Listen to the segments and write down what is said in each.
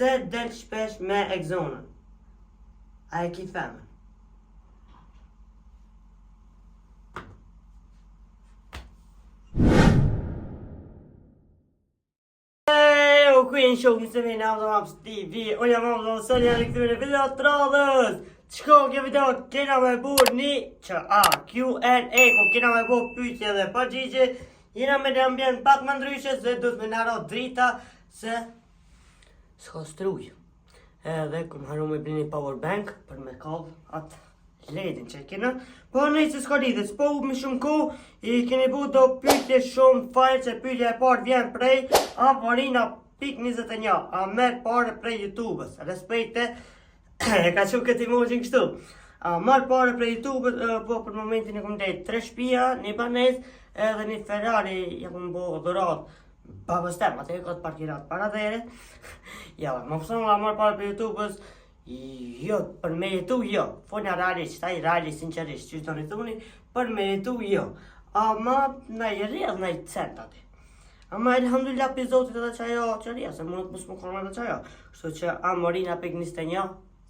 pse del shpesh me egzonën? A e ki femën? Queen Show, mi se vjen Amdo Maps TV. Unë jam Amdo, sot janë rikëthyre video të radhës. Qko kjo video kena me bu një Q&A, ku kena me bu pyetje dhe përgjigje. Jena me një ambient pak më ndryshe, se du të me naro drita, se s'ka struj. Edhe këm haru me bli një power bank, për me kallë atë ledin që kena. Po nëjë se s'ka lidhe, s'po u me shumë ku, i keni bu do pyetje shumë fajrë, që pyetje e partë vjen prej Amarina _21, a merë pare prej YouTube-ës, respekte, e ka që këtë emojin kështu. A marë pare prej YouTube-ës, po për momentin e kom dhejtë 3 shtëpia, një banes, edhe një Ferrari, ja kom bo dhurat, babës tem, atë e këtë parkirat para dhere. Ja, më pësën la marë pare prej YouTube-ës, jo, për me jetu, jo. Fonja realisht, taj realisht, sinqerisht, që të një thuni, për me jetu, jo. Ama, na i rrëdh, na i cent ati. Ama elhamdulillah për zotit edhe qajo qëria, se mund të mësë më korme edhe qajo. Kështu që Amarina _21,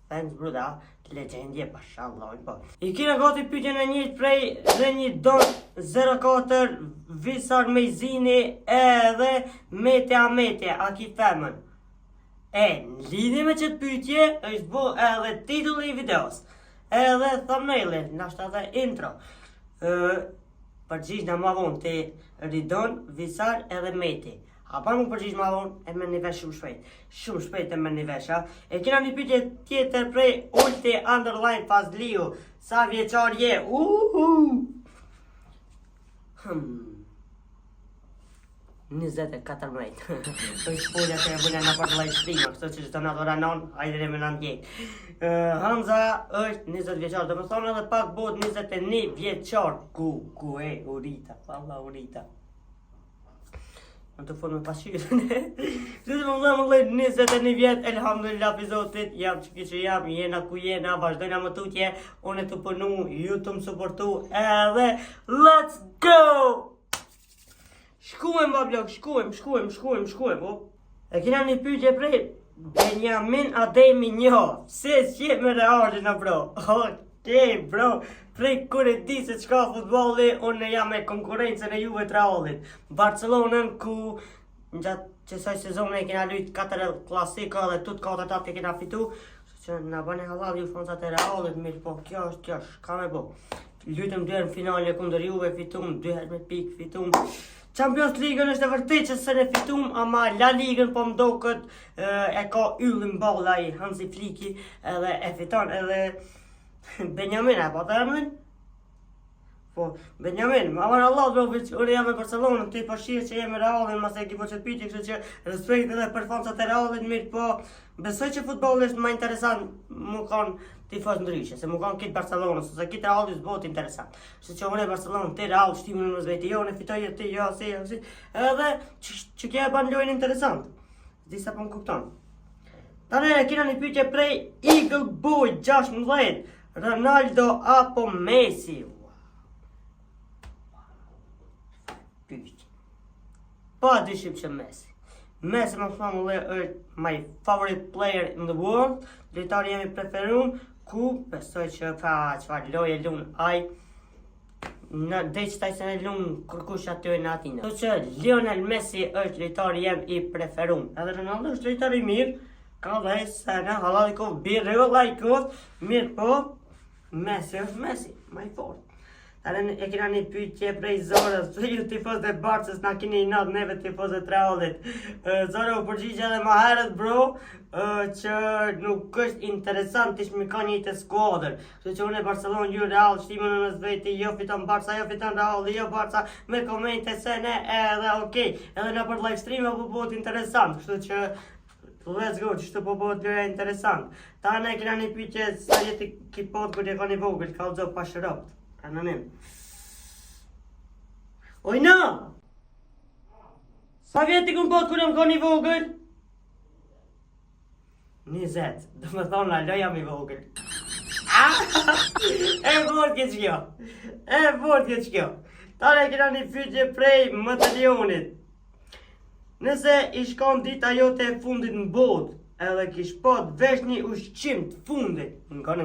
thanks bruda, legendje, pashallah, po. I kina gati pyetjen e njët prej dhe një don 04 Visar Mejzini edhe Mete Amete, a ki femën. Në lidhje me qëtë pyetje, është bu edhe titulli i videos, edhe thumbnail, nashta dhe intro. Përgjish në ma vonë të Ridon, Visar edhe Meti. A pa mu përgjish ma vonë, e me një vesh shumë shpejt. Shumë shpejt e me një vesh, ha. E kina një pyetje tjetër prej Ulti _ Fazliu. Sa vjeqar je? 24. Të shpolja që e bëllja në për live stream, kështu që të në të ranon, hajde me në ndjek. Hamza është 20 vjeqar, dhe më thonë edhe pak bot 21 vjeqar. Ku e, urita, valla urita. Në të fund me pashyrë. Që të më dhe më lejtë 21 vjet, elhamdulillah për zotit, jam që jam, jena ku jena, vazhdojna më tutje, unë e të përnu, ju të më supportu, edhe let's go! Shkuem ba blok, shkuem, o. E kina një pyetje prej Benjamin Ademi njo, se s'jep me Realin a bro. Okej bro, prej kur e di se qka futbolli, unë jam me konkurencën e Juve të Realit. Barcelonën ku në gjatë qësaj sezone e kina lujt 4 klasika dhe tut 4 e kina fitu. Që në bane halal ju foncat e Realit, mirë po kjo është, ka me bo. Lujtëm 2 herë në finale kundër Juve, fitum, 2 herë me pik, fitum. Champions League është e vërtet që se ne fitum, ama La Ligën po mdo këtë e ka yllin balla i Hansi Fliki edhe e fiton edhe Benjamin, e po të emrin? Po, Benjamin, aman Allah drovit, unë jam e Barcelonën, ti përshirë që jem e Realin, mas e ki po qëtë pyti, kështë që respekt edhe për fansat e Realin, mirë po, besoj që futbol është ma interesant, mu kanë tifos ndryshe, se mu kanë kitë Barcelonës, ose kitë Realin s'bot interesant. Kështë që unë e Barcelonën, ti Real, shtimin në zveti, jo, në fitoj e ti, jo, si, edhe që kja e ban lojnë interesant. Disa po më kupton. Tane e kina një pyetje prej Eagle Boy 16, Ronaldo apo Messi? Pa dyshim që Messi. Messi më thonë është my favorite player in the world, lojtari jemi preferum, ku besoj që ka qëfar loje lunë aj, në deqtaj se në lunë kërkush aty në Atina. So që Lionel Messi është lojtari jem i preferum. Edhe Ronaldo është lojtari mirë, ka dhe sene, halal i kofë, birë, la i kofë, mirë po, Messi është Messi, my fort. Tare e kina një pyetje prej Zorës, që ju tifoz dhe Barcës na kini i natë neve tifoz dhe Realit. Zorë u përgjigje edhe ma herët bro, që nuk është interesant ish me ka një të skuadër. Që që unë e Barcelona, ju Real, shtimën në zveti, jo fiton Barca, jo fiton Real, jo Barca, me komente se ne edhe okej, edhe në për live stream e po bëhet interesant, kështu që let's go, që të po bëhet loja interesant. Ta ne kina një pyetje sa jeti kipot kër je ka një vogël, ka udzo pa shëropt. Anonim. Ojna! Sa vjeti këm pot kër jam ka një vogël? 20, do më thonë la loja mi vogël. E vort ke qkjo. Tale kina një pyetje prej Mëtëlionit. Nëse i shkon dita jote e fundit në botë, edhe kish pot vesh një ushqim të fundit. Ngone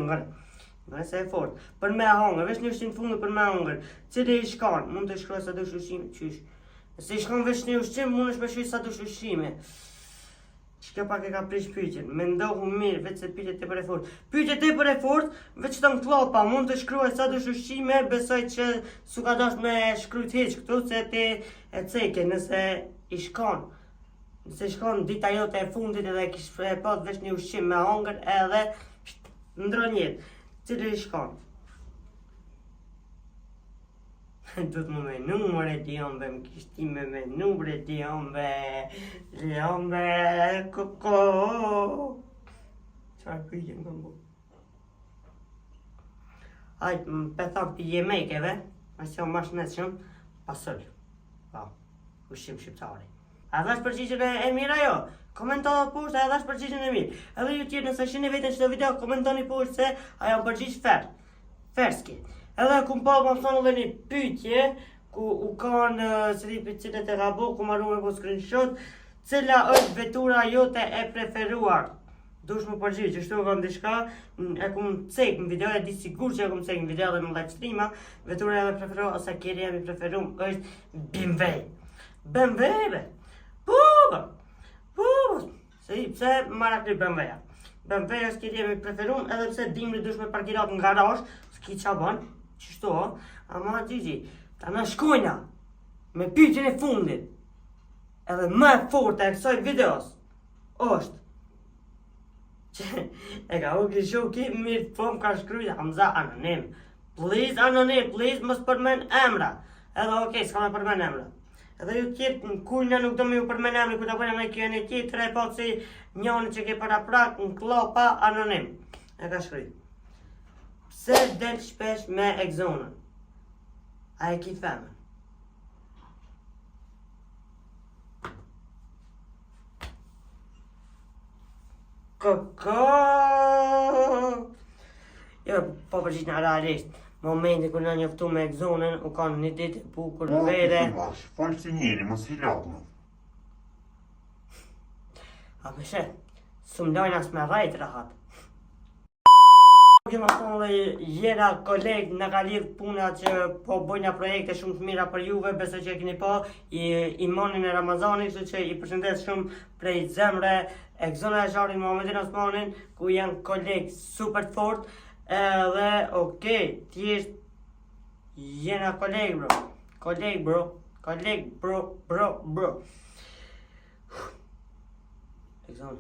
se e fort. Për me hongër, vesh një ushqim të fundit për me hongër. Cili i shkon, mund të shkruaj sa dush ushqime, qysh. Nëse i shkon vesh një ushqim, mund është me shkruaj sa dush ushqime. Kjo pak e ka prish pyetjen. Mendohu mirë, veç se pyetja tepër e fortë. Pyetja tepër e fortë, veç të kllopa, mund të shkruaj sa dush ushqime, besoj që s'u ka dash me shkruajt hiç këtu se ti e ceke nëse i shkon. Nëse shkon dita jote e fundit edhe kish pot veç një ushqim me hongër edhe ndron jetë. Cili i shkon? Duhet më menu more diombe, më kishti me menu bre diombe, koko. Çfarë pyetje më bu? Hajt, më petham për jemekeve, asë mash nesëm, pasër. Pa, ushqim shqiptari. A dhash përgjigjen e mirë ajo? Komento poshtë e dhash përgjigjen e mirë. Edhe ju tjerë nëse shihni veten çdo video, komentoni poshtë se ajo përgjigj ferski. Edhe ku pa më thonë edhe një pyetje ku u kanë cilët e rabo, ku marru me po screenshot, cila është vetura jote e preferuar? Dush më përgjigj, që shtu kam diçka, e kum cek në video, e di sigur që e kum cek në video dhe në live streama, vetura e preferuar ose kërja e preferuar është BMW. Se marra këtë BMW-ja. BMW është kërja e preferuar, edhe pse dimri dush me parkirat në garazh, s'ki qa bën, qështu, ama Gigi, ta në shkojna me pyetjen e fundit, edhe më e fortë e kësaj videos, është që e ka u shoki mirë po më ka shkruajt Hamza anonim. Please anonim, please mos përmend emra. Edhe okej, s'ka me përmend emra. Edhe ju tjerë kujna nuk do me ju përmend emra, ku ta bëjnë me kjo një tjetër e po si njëri që ke para prak në klopa anonim. E ka shkruajt. Pse del shpesh me Exonën? A e ki femën? Koko! Jo, po përgjit në realisht. Momenti kur na njoftu me Exonën, u kanë një ditë e bukur vere. Falë si njeri, mos i lakmë. A me she, s'u mlojnë as me rajt rahat. Kema thonë dhe jera koleg në ka lidh puna që po bojna projekte shumë të mira për juve, besoj që e keni po, i monin e Ramazanit, kështu që i përshëndes shumë prej zemre Exona e Zharin Muhamedin Osmanin, ku janë koleg super fort, edhe okej, thjesht jena koleg bro. Exon,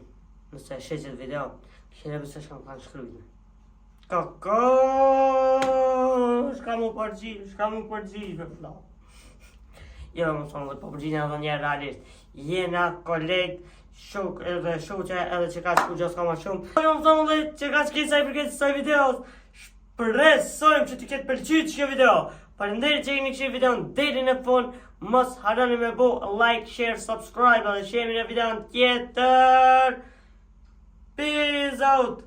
nëse e sheqet video, këshire bëse shkam kanë shkrujnë. Koko, shka mu përgjigj, me fla. Jo, më thonë dhe po përgjigj edhe njerë realisht. Jena koleg, shok edhe shoqe edhe që ka shku gjo s'ka ma shumë. Jo, më thonë dhe që ka shkej sa i përket kësaj videos. Shpresojmë që t'i ketë pëlqyt që video. Faleminderit që keni këshirë videon deri në fund. Mos harroni me bo like, share, subscribe edhe shemi në videon tjetër. Peace out!